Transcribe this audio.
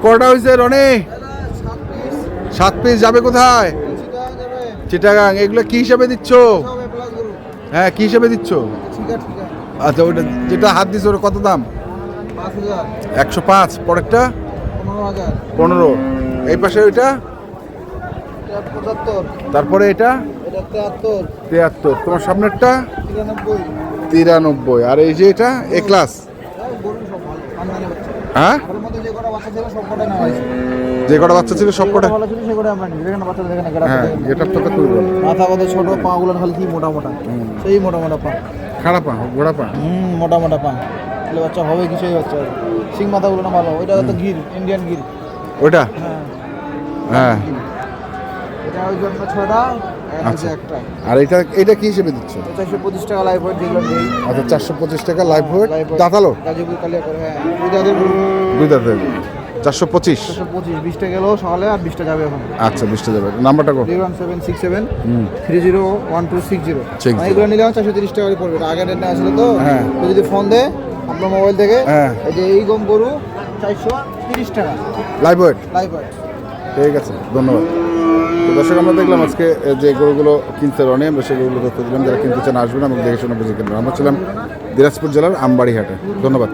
কটা হয়েছে রনি? 7 পিস যাবে কোথায়? চিটাগাং। এগুলো কি হিসাবে দিচ্ছ? হ্যাঁ, কি হিসাবে দিচ্ছ? আচ্ছা, ওইটা যেটা হাত দিচ্ছ ওটা কত দাম? 105। পরেরটা 15। এই পাশে ওইটা 75। তারপরে এটা 73। তোমার সামনেরটা 93। আর এই যে এটা এ ক্লাস। হ্যাঁ, যে কটা বাচ্চা ছিল সব কটা। হ্যাঁ, এটা তো খুবই ভালো। মাথা কত ছোট, পা গুলো খালি কি মোটা মোটা, সেই মোটা মোটা পা। খারাপ পা, গোড়া পা। মোটা মোটা পা। তাহলে বাচ্চা হবে কিছুই বাচ্চা। সিং মাথাগুলো না ভালো। ওইটা তো গির, ইন্ডিয়ান গির। ওইটা হ্যাঁ। এটা ওই জন্য 6টা। আচ্ছা, আর এটা কি হিসেবে দিচ্ছ? 425 টাকা লাইভ ওয়েট যেগুলো নেই। আচ্ছা, 425 টাকা লাইভ ওয়েট। দাঁতালো গাজীপুর কালিয়া করে। হ্যাঁ, দুই দাঁতের 425। 20টা গেল সকালে, আর 20টা যাবে এখন। আচ্ছা, 20টা যাবে। নাম্বারটা কো? 01767 301260। এগুলো নিলে 430 টাকা করে পড়বে। আগের ডেট আসলে তো। হ্যাঁ, যদি ফোন দেয় আপনার মোবাইল থেকে, হ্যাঁ, এই যে এই গম গরু 430 টাকা লাইভ ওয়েট। Live weight. ঠিক আছে, ধন্যবাদ। তো দর্শক, আমরা দেখলাম আজকে যে গরুগুলো কিনতে রনি, আমরা সেই গরুগুলো তথ্য দিলাম। যারা কিনতে চান আসবেন এবং দেখে শুনে বুঝে কিনবেন। আমরা ছিলাম দিনাজপুর জেলার আমবাড়ি হাটে। ধন্যবাদ।